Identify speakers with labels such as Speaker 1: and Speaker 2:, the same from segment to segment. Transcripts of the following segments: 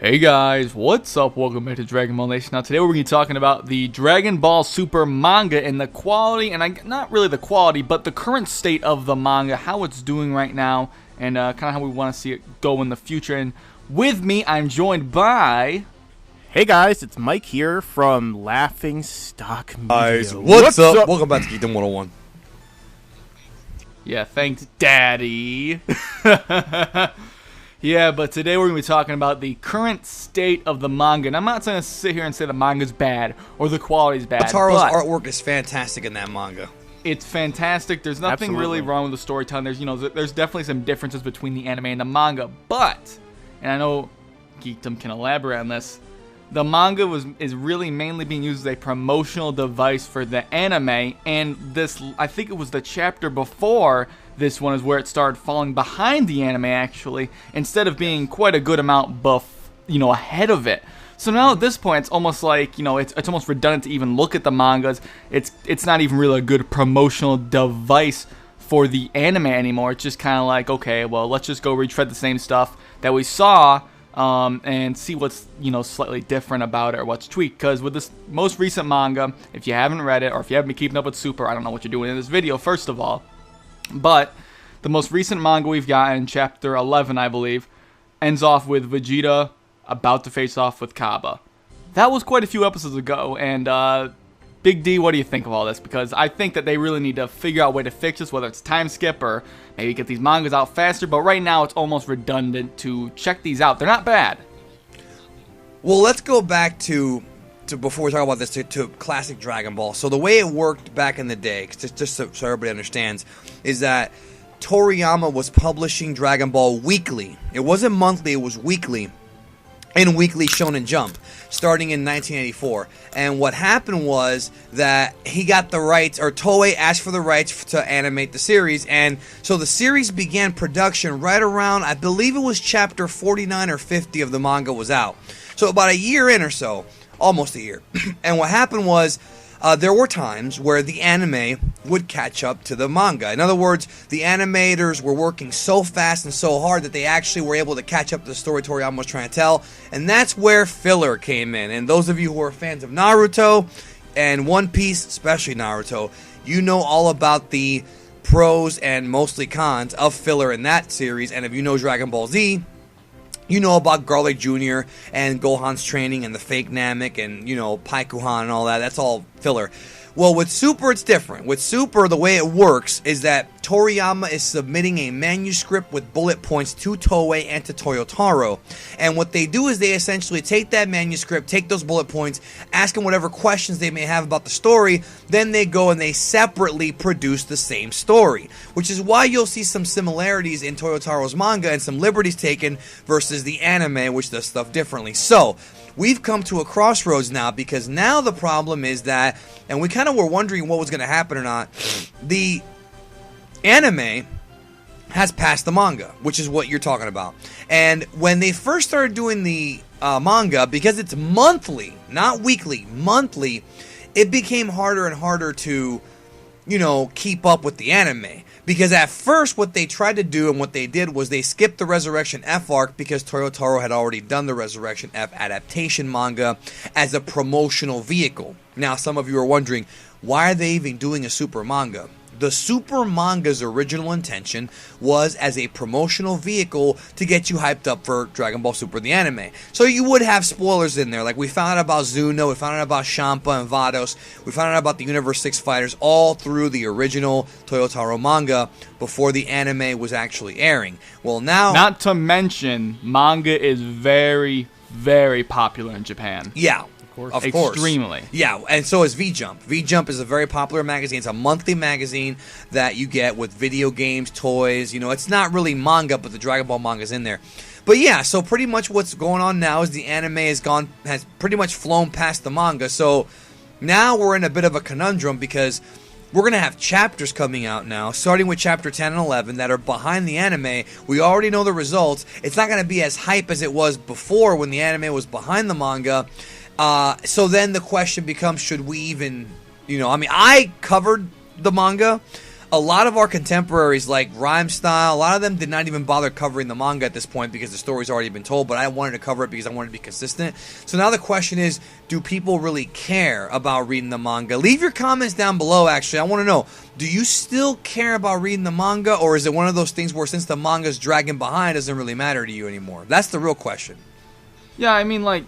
Speaker 1: Hey guys, what's up? Welcome back to Dragon Ball Nation. Now today we're going to be talking about the Dragon Ball Super manga and the quality, and not really the quality, but the current state of the manga, how it's doing right now, and kind of how we want to see it go in the future. And with me, I'm joined by...
Speaker 2: Hey guys, it's Mike here from Laughing Stock Media.
Speaker 3: Guys, what's up? Welcome back to Geekdom 101.
Speaker 1: Yeah, thanks, Daddy. Yeah, but today we're going to be talking about the current state of the manga. And I'm not going to sit here and say the manga's bad or the quality's bad.
Speaker 3: Taro's artwork is fantastic in that manga.
Speaker 1: It's fantastic. There's nothing really wrong with the storytelling. There's definitely some differences between the anime and the manga. But, and I know Geekdom can elaborate on this, the manga is really mainly being used as a promotional device for the anime. And this, I think it was the chapter before this one is where it started falling behind the anime, actually, instead of being quite a good amount ahead of it. So now at this point, it's almost like, it's almost redundant to even look at the mangas. It's not even really a good promotional device for the anime anymore. It's just kind of like, okay, well, let's just go retread the same stuff that we saw and see what's, slightly different about it or what's tweaked. Because with this most recent manga, if you haven't read it or if you haven't been keeping up with Super, I don't know what you're doing in this video, first of all. But the most recent manga we've got in chapter 11, I believe, ends off with Vegeta about to face off with Kaba. That was quite a few episodes ago, and Big D, what do you think of all this? Because I think that they really need to figure out a way to fix this, whether it's time skip or maybe get these mangas out faster, but right now it's almost redundant to check these out. They're not bad.
Speaker 3: Well, let's go back to before we talk about this, to classic Dragon Ball. So the way it worked back in the day, just so everybody understands, is that Toriyama was publishing Dragon Ball weekly. It wasn't monthly, it was weekly, in Weekly Shonen Jump, starting in 1984. And what happened was that he got the rights, or Toei asked for the rights to animate the series, and so the series began production right around, I believe it was chapter 49 or 50 of the manga was out. So about a year in or so, almost a year. And what happened was, there were times where the anime would catch up to the manga. In other words, the animators were working so fast and so hard that they actually were able to catch up to the story Toriyama was trying to tell. And that's where filler came in. And those of you who are fans of Naruto and One Piece, especially Naruto, you know all about the pros and mostly cons of filler in that series. And if you know Dragon Ball Z, you know about Garlic Jr. and Gohan's training and the fake Namek and, Paikuhan and all that. That's all filler. Well, with Super, it's different. With Super, the way it works is that Toriyama is submitting a manuscript with bullet points to Toei and to Toyotaro. And what they do is they essentially take that manuscript, take those bullet points, ask them whatever questions they may have about the story, then they go and they separately produce the same story. Which is why you'll see some similarities in Toyotaro's manga and some liberties taken versus the anime, which does stuff differently. So, we've come to a crossroads now, because now the problem is that, and we kind of were wondering what was going to happen or not, the anime has passed the manga, which is what you're talking about. And when they first started doing the manga, because it's monthly, not weekly, monthly, it became harder and harder to, keep up with the anime. Because at first, what they tried to do and what they did was they skipped the Resurrection F arc because Toyotaro had already done the Resurrection F adaptation manga as a promotional vehicle. Now, some of you are wondering, why are they even doing a Super manga? The Super manga's original intention was as a promotional vehicle to get you hyped up for Dragon Ball Super the anime. So you would have spoilers in there, like we found out about Zuno, we found out about Champa and Vados, we found out about the Universe 6 fighters all through the original Toyotaro manga before the anime was actually airing. Well, now...
Speaker 1: Not to mention, manga is very, very popular in Japan.
Speaker 3: Yeah. Of course.
Speaker 1: Extremely.
Speaker 3: Yeah, and so is V-Jump. V-Jump is a very popular magazine. It's a monthly magazine that you get with video games, toys. It's not really manga, but the Dragon Ball manga is in there. But yeah, so pretty much what's going on now is the anime has pretty much flown past the manga. So now we're in a bit of a conundrum, because we're going to have chapters coming out now, starting with chapter 10 and 11, that are behind the anime. We already know the results. It's not going to be as hype as it was before when the anime was behind the manga. So then the question becomes, should we even, I covered the manga. a lot of our contemporaries, like Rhyme Style, a lot of them did not even bother covering the manga at this point because the story's already been told, but I wanted to cover it because I wanted to be consistent. So now the question is, do people really care about reading the manga? Leave your comments down below, actually. I want to know, do you still care about reading the manga, or is it one of those things where since the manga's dragging behind, it doesn't really matter to you anymore? That's the real question.
Speaker 1: Yeah, I mean, like,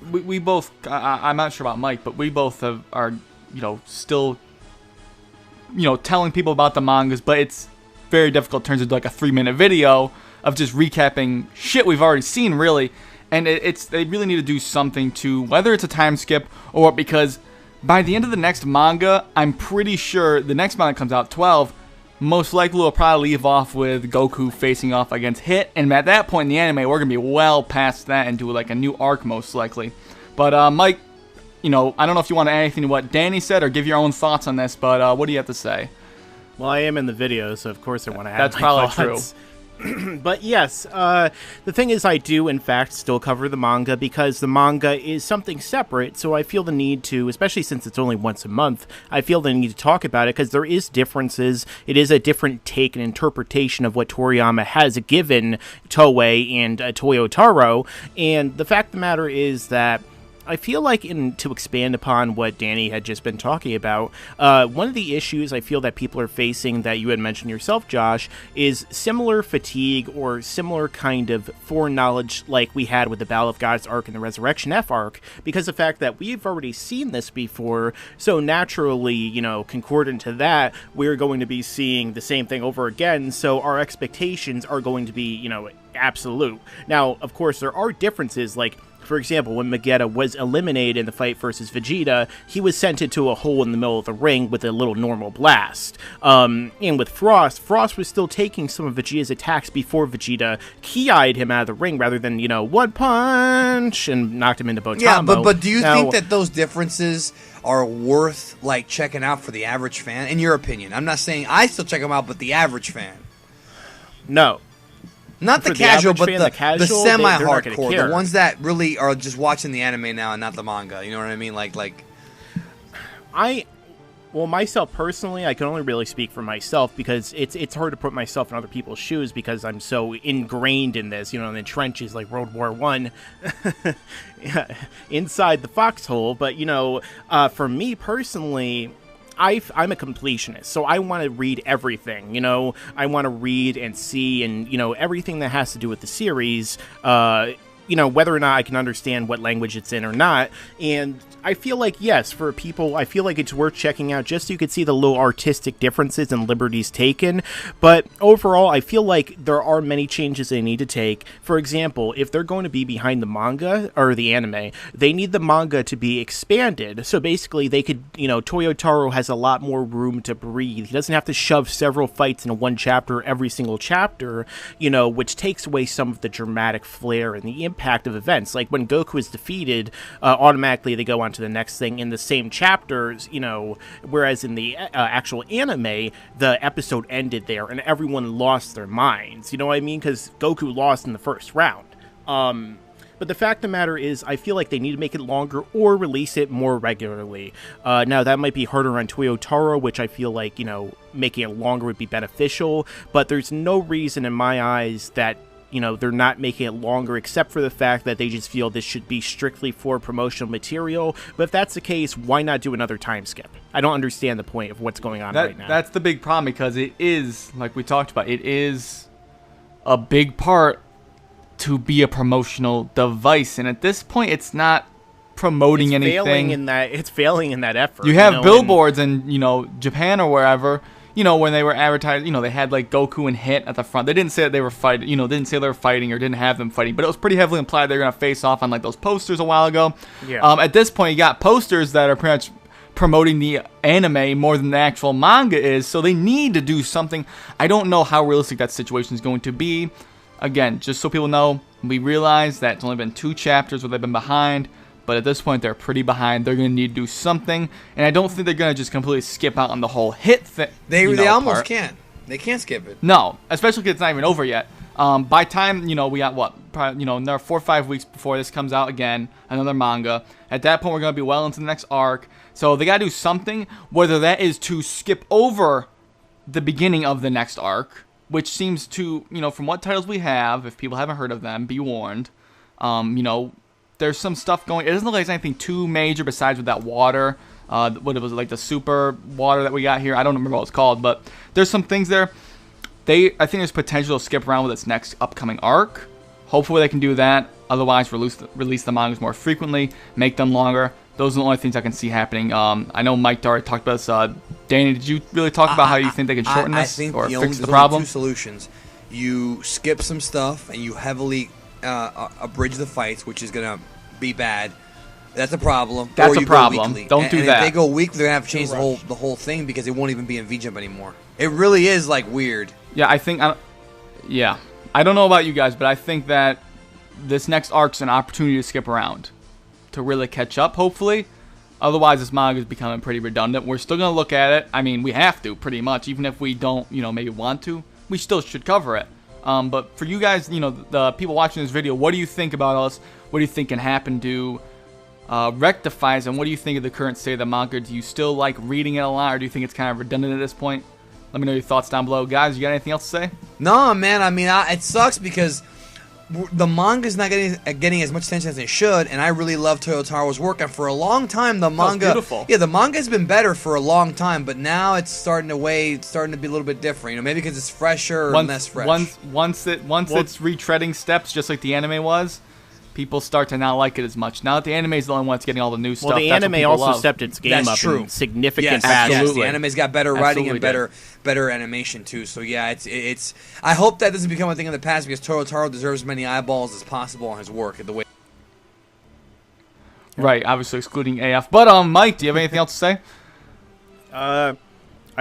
Speaker 1: we both, I'm not sure about Mike, but we both are, still, telling people about the mangas, but it's very difficult. It turns into like a 3-minute video of just recapping shit we've already seen, really. And they really need to do something to, whether it's a time skip or because by the end of the next manga, I'm pretty sure the next manga comes out, 12, most likely will probably leave off with Goku facing off against Hit. And at that point in the anime, we're going to be well past that and do like a new arc most likely. But Mike, I don't know if you want to add anything to what Danny said or give your own thoughts on this, but what do you have to say?
Speaker 2: Well, I am in the video, so of course I want to add
Speaker 1: That's
Speaker 2: my
Speaker 1: probably
Speaker 2: thoughts.
Speaker 1: true.
Speaker 2: But yes, the thing is I do, in fact, still cover the manga because the manga is something separate, so I feel the need to, especially since it's only once a month, I feel the need to talk about it because there is differences. It is a different take and interpretation of what Toriyama has given Toei and Toyo Taro, and the fact of the matter is that I feel like, to expand upon what Danny had just been talking about, one of the issues I feel that people are facing that you had mentioned yourself, Josh, is similar fatigue or similar kind of foreknowledge like we had with the Battle of Gods arc and the Resurrection F arc, because of the fact that we've already seen this before, so naturally, concordant to that, we're going to be seeing the same thing over again, so our expectations are going to be, absolute. Now, of course, there are differences, like, for example, when Vegeta was eliminated in the fight versus Vegeta, he was sent into a hole in the middle of the ring with a little normal blast. And with Frost was still taking some of Vegeta's attacks before Vegeta ki-eyed him out of the ring rather than, one punch and knocked him into Botamo.
Speaker 3: Yeah, but do you think that those differences are worth, like, checking out for the average fan, in your opinion? I'm not saying I still check them out, but the average fan.
Speaker 2: No.
Speaker 3: Not the casual, but
Speaker 2: fan,
Speaker 3: the semi-hardcore, the ones that really are just watching the anime now and not the manga. You know what I mean?
Speaker 2: Well, myself personally, I can only really speak for myself because it's hard to put myself in other people's shoes because I'm so ingrained in this, in the trenches like World War I, inside the foxhole. But for me personally, I'm a completionist, so I want to read everything, I want to read and see and, everything that has to do with the series, whether or not I can understand what language it's in or not, and I feel like, yes, for people, I feel like it's worth checking out just so you can see the little artistic differences and liberties taken, but overall, I feel like there are many changes they need to take. For example, if they're going to be behind the manga, or the anime, they need the manga to be expanded, so basically they could, Toyo Taro has a lot more room to breathe. He doesn't have to shove several fights in one chapter every single chapter, which takes away some of the dramatic flair and the impact of events. Like when Goku is defeated, automatically they go on to the next thing in the same chapters, whereas in the actual anime, the episode ended there and everyone lost their minds, you know what I mean? Because Goku lost in the first round. But the fact of the matter is, I feel like they need to make it longer or release it more regularly. Now, that might be harder on Toyo Taro, which I feel like, making it longer would be beneficial, but there's no reason in my eyes that they're not making it longer except for the fact that they just feel this should be strictly for promotional material. But if that's the case, why not do another time skip? I don't understand the point of what's going on right now.
Speaker 1: That's the big problem because it is, like we talked about, it is a big part to be a promotional device. And at this point, it's not promoting anything.
Speaker 2: It's failing in that effort.
Speaker 1: You have billboards in, Japan or wherever, when they were advertising, they had like Goku and Hit at the front. They didn't say that they were fighting, didn't say they were fighting or didn't have them fighting, but it was pretty heavily implied they were going to face off on like those posters a while ago.
Speaker 2: Yeah.
Speaker 1: At this point, you got posters that are pretty much promoting the anime more than the actual manga is, so they need to do something. I don't know how realistic that situation is going to be. Again, just so people know, we realize that it's only been 2 chapters where they've been behind. But at this point, they're pretty behind. They're going to need to do something. And I don't think they're going to just completely skip out on the whole Hit thing.
Speaker 3: They almost can't. They can't skip it.
Speaker 1: No, especially because it's not even over yet. By time, we got what? Probably, another 4 or 5 weeks before this comes out again, another manga. At that point, we're going to be well into the next arc. So they got to do something, whether that is to skip over the beginning of the next arc, which seems to, from what titles we have, if people haven't heard of them, be warned. There's some stuff going. It doesn't look like there's anything too major besides with that water. What it was like the super water that we got here. I don't remember what it's called, but there's some things there. I think there's potential to skip around with its next upcoming arc. Hopefully they can do that. Otherwise, release the mangas more frequently, make them longer. Those are the only things I can see happening. I know Mike already talked about this. Danny, did you really talk about how you think they can shorten this or fix the problem?
Speaker 3: Two solutions. You skip some stuff and you heavily abridge the fights, which is going to be bad. That's a problem.
Speaker 1: That's a problem. Don't do that.
Speaker 3: If they go weekly, they're going to have to change the whole thing because it won't even be in V-Jump anymore. It really is, like, weird.
Speaker 1: Yeah, I don't know about you guys, but I think that this next arc's an opportunity to skip around, to really catch up, hopefully. Otherwise, this manga is becoming pretty redundant. We're still going to look at it. I mean, we have to, pretty much. Even if we don't, maybe want to, we still should cover it. But for you guys, the people watching this video, what do you think about us? What do you think can happen to rectifies, and what do you think of the current state of the manga? Do you still like reading it a lot, or do you think it's kind of redundant at this point? Let me know your thoughts down below. Guys, you got anything else to say?
Speaker 3: No, man. I mean, it sucks because the manga's not getting as much attention as it should, and I really love Toyotaro's work. And for a long time, the manga, the manga's been better for a long time, but now it's starting to be a little bit different. Maybe because it's fresher or less fresh.
Speaker 1: Once it's retreading steps, just like the anime was. People start to not like it as much. Now that the anime is the only one that's getting all the new stuff.
Speaker 2: Well, the anime also stepped its game up in significant fashion.
Speaker 3: Yes, the anime's got better writing and better animation too. So yeah, it's. I hope that doesn't become a thing in the past because Toyotaro deserves as many eyeballs as possible on his work. The way.
Speaker 1: Right, obviously excluding AF. But Mike, do you have anything else to say?
Speaker 2: I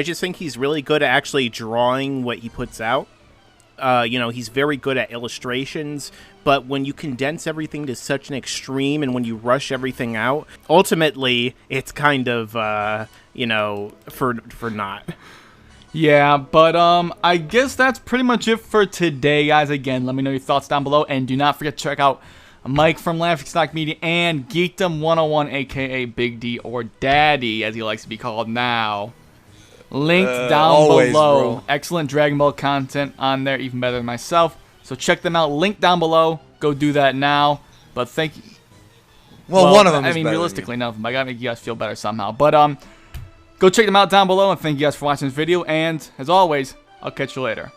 Speaker 2: just think he's really good at actually drawing what he puts out. He's very good at illustrations, but when you condense everything to such an extreme and when you rush everything out, ultimately it's kind of, for not.
Speaker 1: Yeah, but I guess that's pretty much it for today, guys. Again, let me know your thoughts down below, and do not forget to check out Mike from Laughingstock Media and Geekdom 101, aka Big D or Daddy, as he likes to be called now. Linked down below. Bro. Excellent Dragon Ball content on there, even better than myself. So check them out. Link down below. Go do that now. But thank you.
Speaker 3: Well, one of them. I
Speaker 1: mean, realistically, none of them. I gotta make you guys feel better somehow. But go check them out down below, and thank you guys for watching this video. And as always, I'll catch you later.